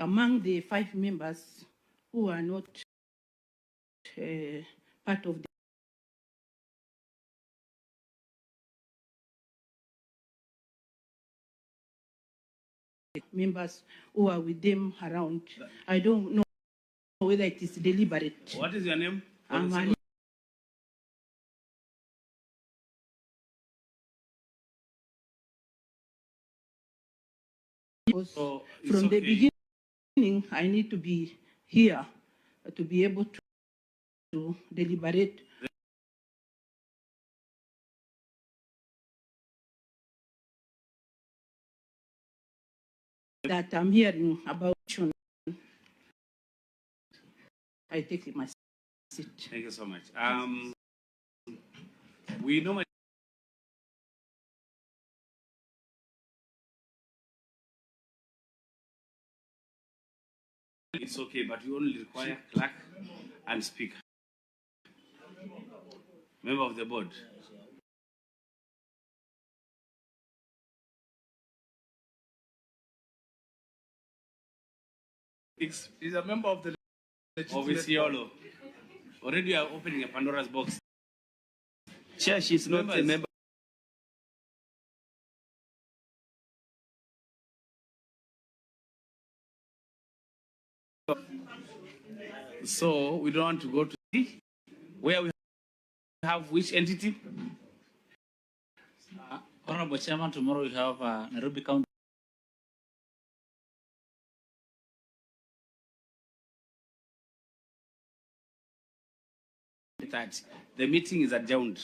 among the 5 members who are not part of the members who are with them around. I don't know whether it is deliberate. What is your name? From the beginning, I need to be here to be able to deliberate. That I'm hearing about. I take my seat. Thank you so much. We normally it's okay, but we only require clerk and speaker. Member of the board. He's a member of the Isiolo. Already you are opening a Pandora's box. Chair, she's not a member. So we don't want to go to see where we have which entity? Honorable Chairman, tomorrow we have Nairobi County. That the meeting is adjourned.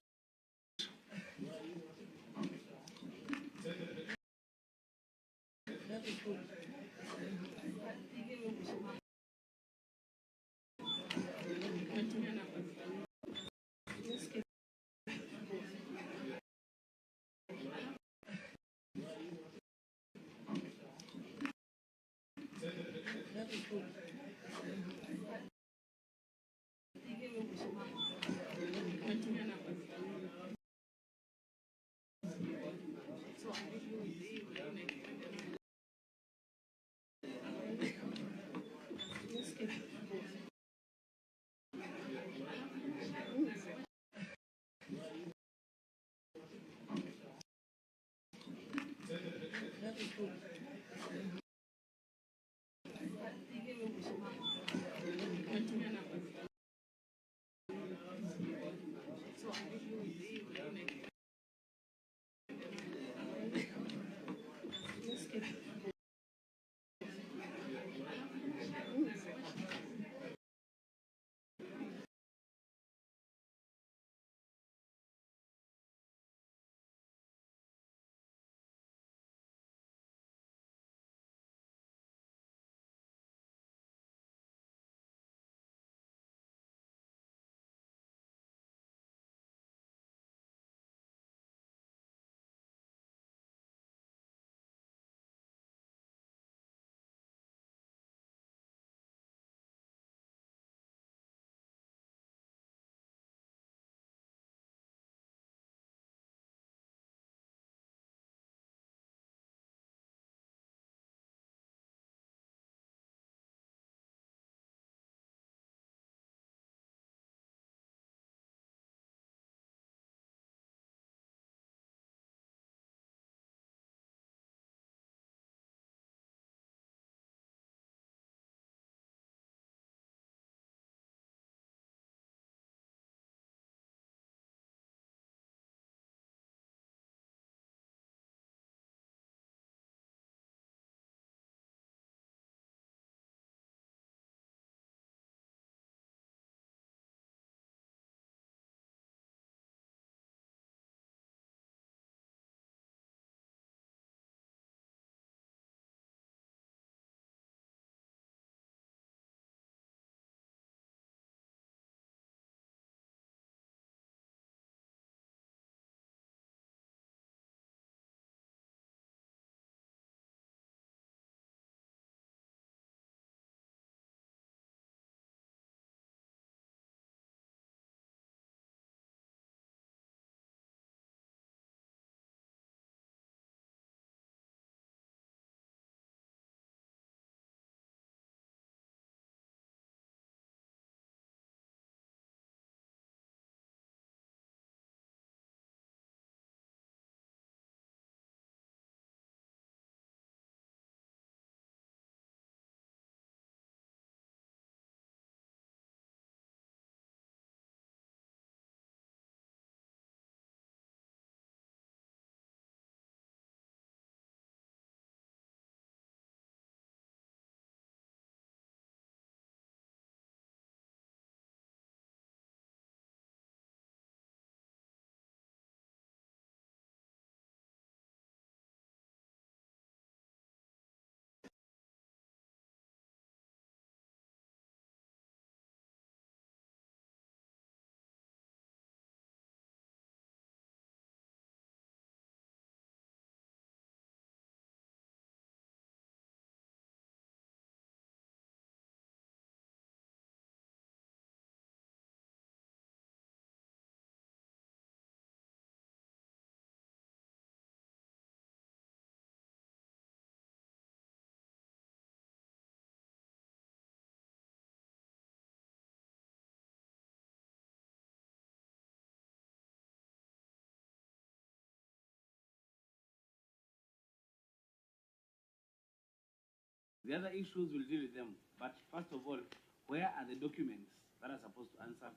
The other issues we'll deal with them. But first of all, where are the documents that are supposed to answer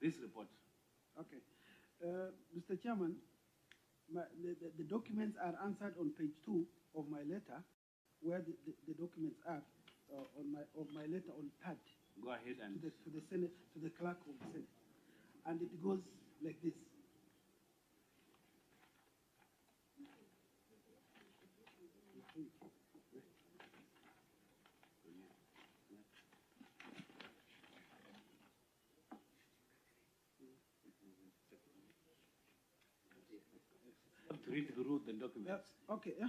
this report? Okay. Mr. Chairman, the documents are answered on page 2 of my letter, where the documents are of my letter on 3rd. Go ahead and to the Senate, to the clerk of the Senate, and it goes like this. to read through the documents. Okay, yeah.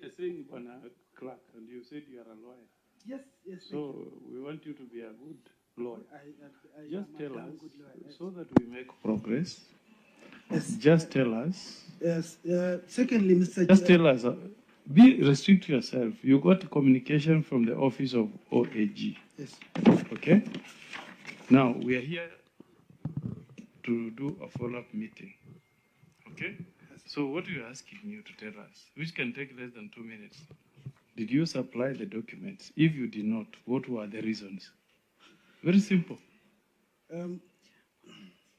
You're saying you're a clerk, and you said you are a lawyer. Yes, yes. So we want you to be a good lawyer. I Just am tell a us, good lawyer, yes. so that we make progress. Yes. Just tell us. Yes. Secondly, Mr. Just tell us. Restrict yourself. You got communication from the office of OAG. Yes. Okay. Now we are here to do a follow-up meeting. Okay. So what we are asking you to tell us, which can take less than 2 minutes, did you supply the documents? If you did not, what were the reasons? Very simple.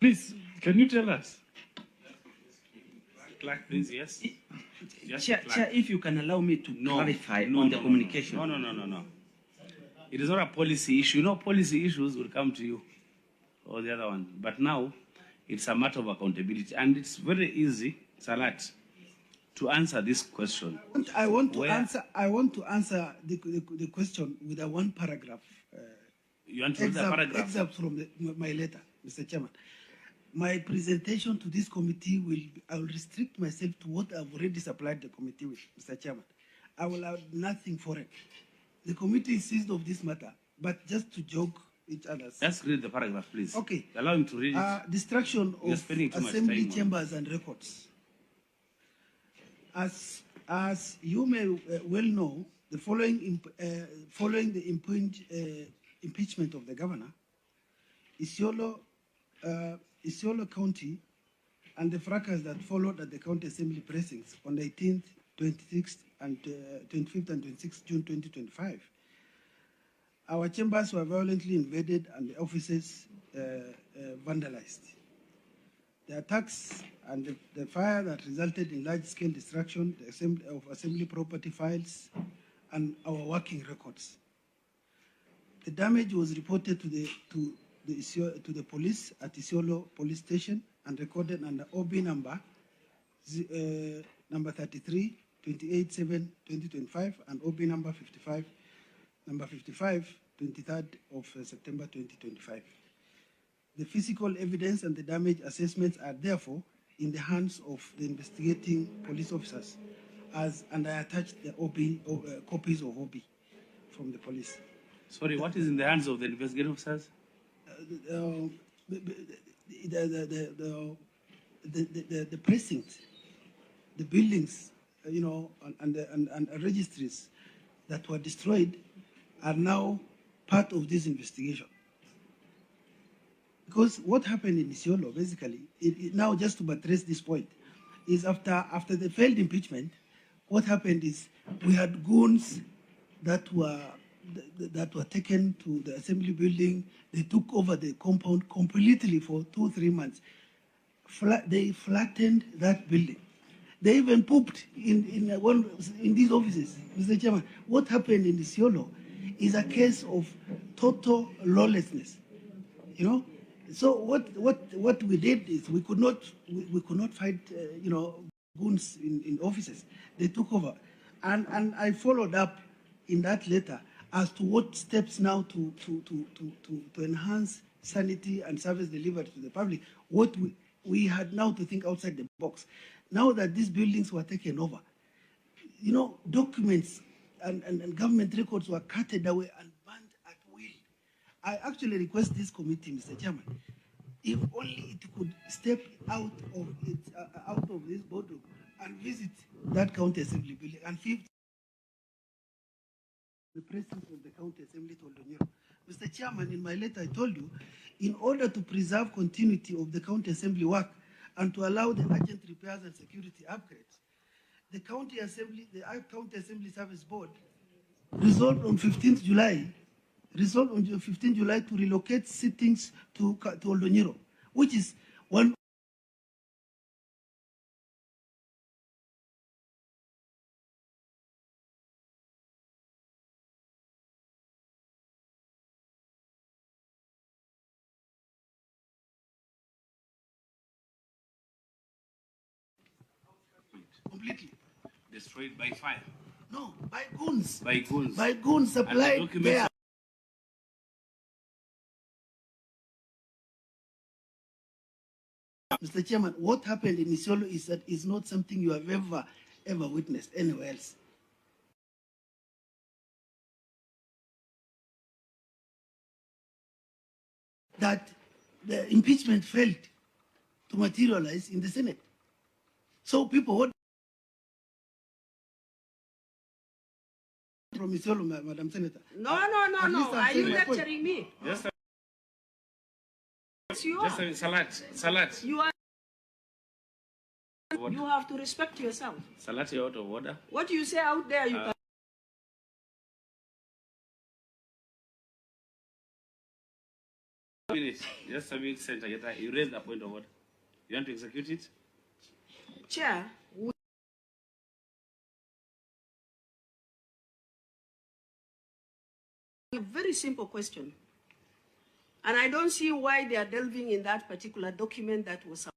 Please, can you tell us? Clerk, please, yes. Chair, if you can allow me to clarify on the communication. No. It is not a policy issue. No policy issues will come to you or the other one. But now, it's a matter of accountability. And it's very easy, Salat, to answer this question. I want to answer the question with a one paragraph. You want to read the paragraph? Excerpt from my letter, Mr. Chairman. My presentation to this committee I will restrict myself to what I've already supplied the committee with, Mr. Chairman. I will have nothing for it. The committee is seized of this matter, but just to joke each other. Just read the paragraph, please. Okay. Allow him to read it. Destruction of assembly chambers and records. As you may well know, following the impeachment of the governor, Isiolo County and the fracas that followed at the county assembly precincts on the 18th, 26th, and 25th and 26th June 2025, our chambers were violently invaded and the offices vandalized. The attacks and the fire that resulted in large-scale destruction of assembly property files and our working records. The damage was reported to the police at Isiolo Police Station and recorded under OB number 33, 28/7/2025 and OB number 55, 23rd of September 2025. The physical evidence and the damage assessments are therefore in the hands of the investigating police officers, and I attached the copies of OB from the police. Sorry, what is in the hands of the investigating officers? The precincts, the buildings, and registries that were destroyed are now part of this investigation. Because what happened in Isiolo, basically, now just to buttress this point, is after the failed impeachment, what happened is we had goons that were taken to the assembly building. They took over the compound completely for 2-3 months. They flattened that building. They even pooped in these offices, Mr. Chairman. What happened in Isiolo is a case of total lawlessness. So what we did is we could not fight goons in offices. They took over, and I followed up in that letter as to what steps now to enhance sanity and service delivered to the public. What we had now to think outside the box. Now that these buildings were taken over, documents and government records were carted away and burned at will. I actually request this committee, Mr. Chairman, if only it could step out of this boardroom and visit that county assembly building and feel the presence of the county assembly to Oldonyero. Mr. Chairman, in my letter I told you, in order to preserve continuity of the county assembly work and to allow the urgent repairs and security upgrades, the county assembly service board resolved on 15th July, resolved on 15th July to relocate sittings to Oldonyiro, which is one. Completely. Destroyed by fire. No, by goons. By goons. By goons supplied documents there. Mr. Chairman, what happened in Isiolo is not something you have ever witnessed anywhere else. That the impeachment failed to materialize in the Senate. So people, what from Isiolo, Madam Senator? No. Are you lecturing me? Just Yes, you are. Salat. You are. You have to respect yourself. Salat, you're out of order. What you say out there, you can. Just a minute, Senator. You raised a point of order. You want to execute it? Chair, a very simple question. And I don't see why they are delving in that particular document that was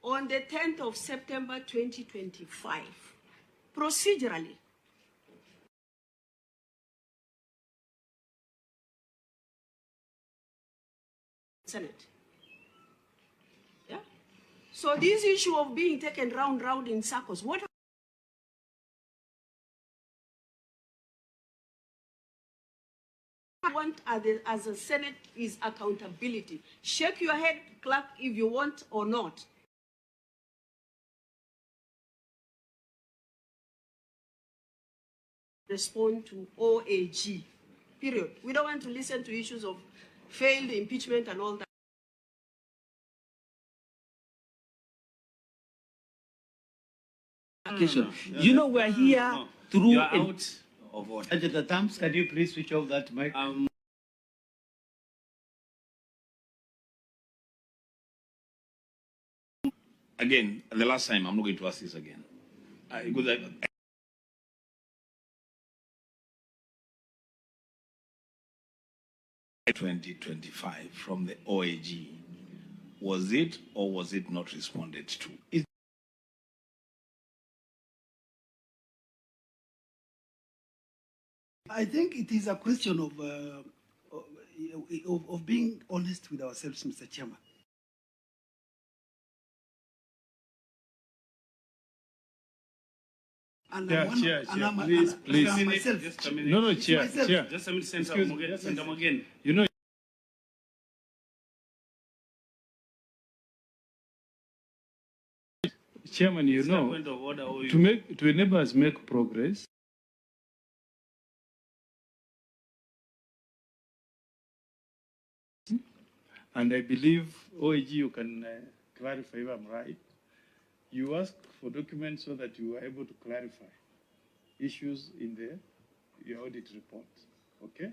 on the 10th of September 2025. Procedurally, Senate. Yeah. So this issue of being taken round in circles, what I want as a Senate is accountability. Shake your head, clerk, if you want or not. Respond to OAG, period. We don't want to listen to issues of failed impeachment and all that. You know, we're here through. You're out of order. Agenda Thumbs, can you please switch off that mic? Again, the last time, I'm not going to ask this again. Because 2025 from the OAG, was it or was it not responded to? I think it is a question of being honest with ourselves, Mr. Chairman. And Chair, please. Just a minute. No, Chair. Just a minute, Senator Mugen. You know, Chairman, you know, Point of order, or to enable us make progress, and I believe OAG, you can clarify if I'm right. You asked for documents so that you were able to clarify issues in your audit report. Okay?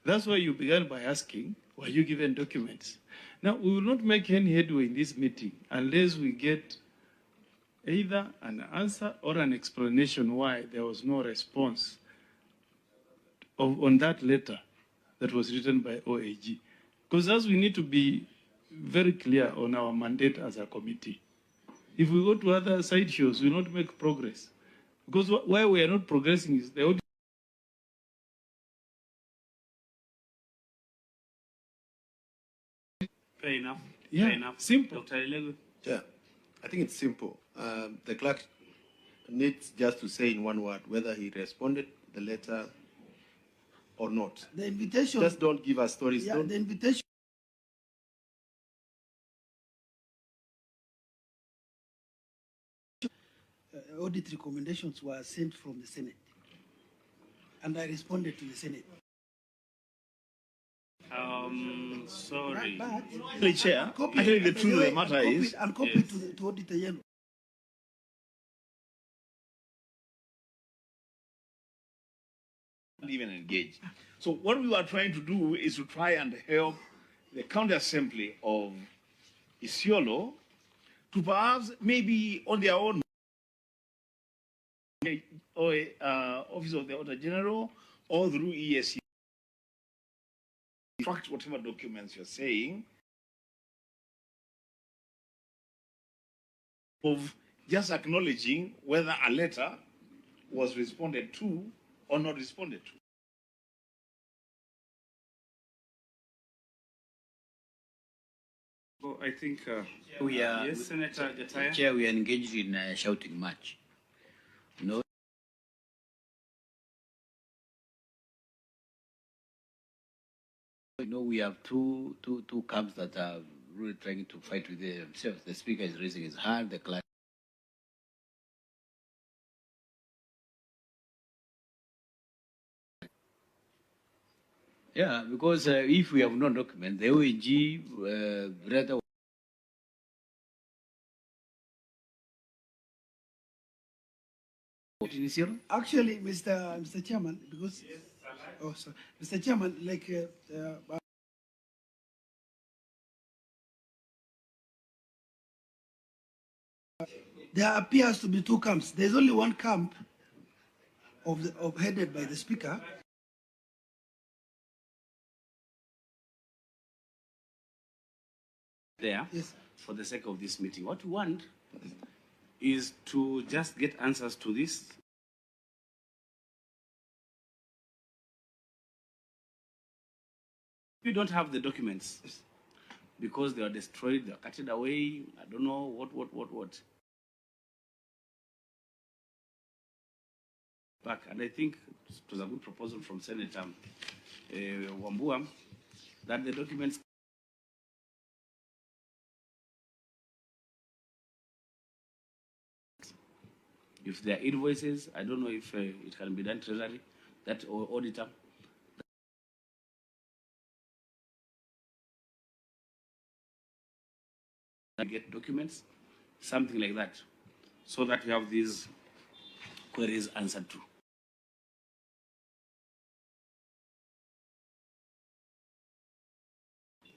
That's why you began by asking, were you given documents? Now, we will not make any headway in this meeting unless we get either an answer or an explanation why there was no response on that letter that was written by OAG. Because as we need to be very clear on our mandate as a committee. If we go to other side shows, we will not make progress. Because why we are not progressing is the audit. Fair enough. Yeah, Fair enough. simple. Dr. Elego. Yeah, I think it's simple. The clerk needs just to say in one word whether he responded the letter or not. The invitation. Just don't give us stories. Yeah, Don't. the invitation. Audit recommendations were sent from the Senate, and I responded to the Senate. Sorry. But Chair, I think the truth of the matter is, and copy to Auditor General. even engage. So what we were trying to do is to try and help the county assembly of Isiolo to perhaps maybe on their own or Office of the Auditor General or through ESC, track whatever documents you're saying, of just acknowledging whether a letter was responded to or not responded to. So I think We are, yes, Senator Gataya. Chair, we are engaged in a shouting match. No. You know, we have two camps that are really trying to fight with themselves. The speaker is raising his hand, the clerk. Yeah, because if we have no document, the OAG rather. Actually, Mr. Chairman, because oh, sorry, Mr. Chairman, like there appears to be two camps. There's only one camp headed by the speaker. There, yes, for the sake of this meeting, what we want is to just get answers to this. We don't have the documents because they are destroyed, they are cutted away. I don't know what. Back, and I think it was a good proposal from Senator Wambua that the documents. If there are invoices, I don't know if it can be done treasury, that or auditor. Get documents, something like that, so that we have these queries answered to.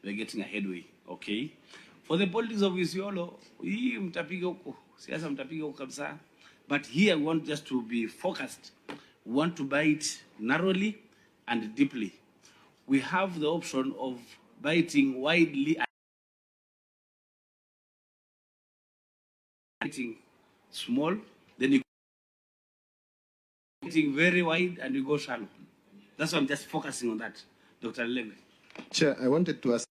We're getting a headway, okay? For the politics of Isiolo, hii mtapiga huko, siasa mtapiga huko kabisa. But here we want just to be focused. We want to buy it narrowly and deeply. We have the option of biting widely and biting small, then you biting very wide and you go shallow. That's why I'm just focusing on that, Dr. Lebe. Chair, I wanted to ask.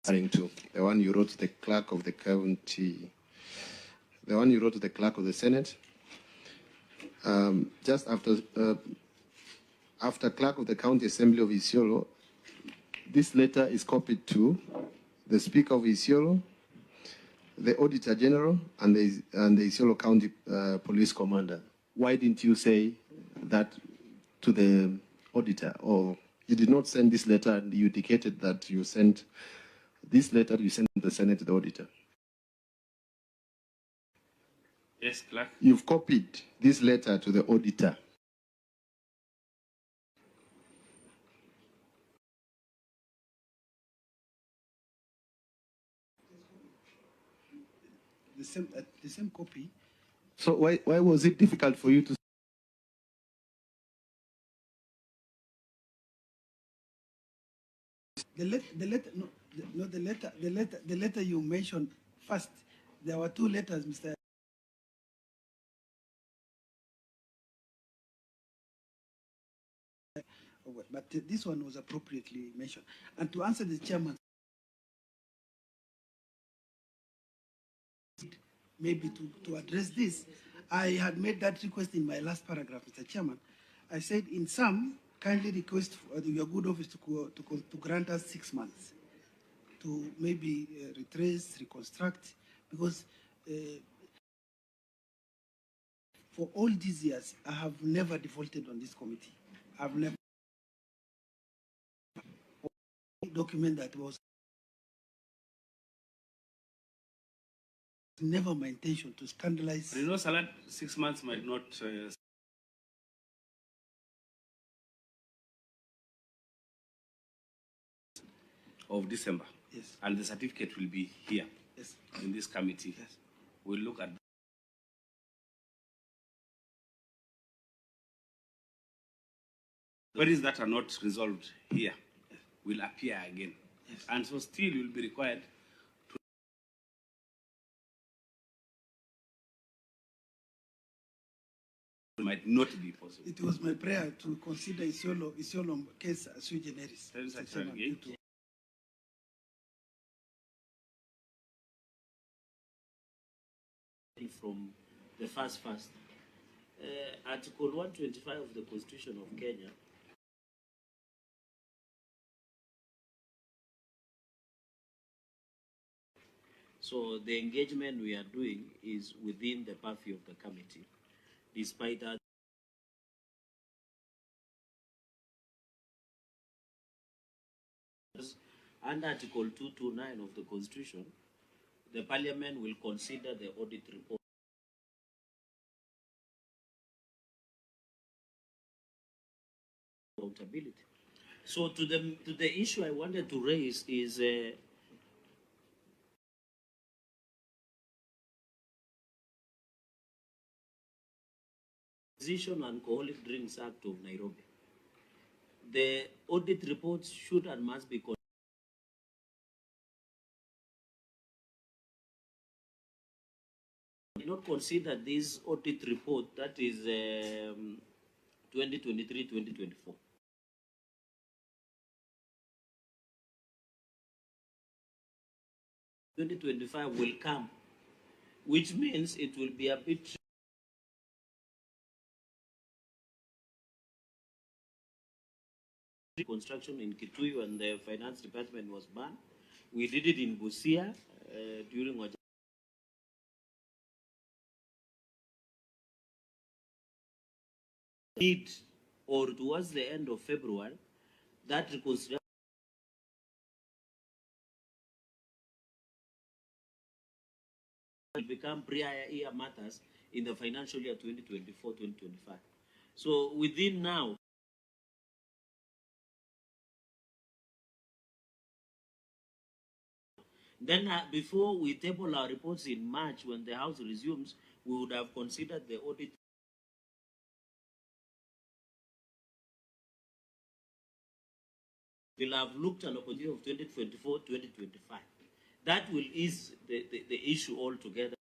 To the one you wrote to the clerk of the county, the one you wrote to the clerk of the Senate, just after clerk of the county assembly of Isiolo, this letter is copied to the speaker of Isiolo, the auditor general, and the Isiolo county police commander. Why didn't you say that to the auditor, or you did not send this letter and you indicated that you sent this letter, you sent the Senate to the auditor? Yes, clerk. You've copied this letter to the auditor. The same copy. So why was it difficult for you to? The letter you mentioned first. There were two letters, Mr. But this one was appropriately mentioned. And to answer the chairman, maybe to address this, I had made that request in my last paragraph, Mr. Chairman. I said, in some, kindly request for your good office to grant us 6 months to maybe retrace, reconstruct, because for all these years, I have never defaulted on this committee. I've never document that was never my intention to scandalize. You know, Salat, 6 months might not. Of December. Yes. And the certificate will be here. Yes. In this committee. Yes. We'll look at. Queries that are not resolved here will appear again. Yes. And so still you'll be required to might not be possible. It was my prayer to consider Isiolo case sui generis. From the first. Article 125 of the Constitution of Kenya so the engagement we are doing is within the purview of the committee, despite that. Under Article 229 of the Constitution, the Parliament will consider the audit report. Accountability. So to the issue I wanted to raise is Acquisition and Alcoholic Drinks Act of Nairobi. The audit reports should and must be not consider this audit report, that is 2023-2024. will come, which means it will be a bit construction in Kitui when the finance department was banned. We did it in Busia during or towards the end of February, that reconstruction will become prior year matters in the financial year 2024-2025. So within now, then before we table our reports in March when the House resumes, we would have considered the audit. We'll have looked at an opportunity of 2024-2025. That will ease the issue altogether.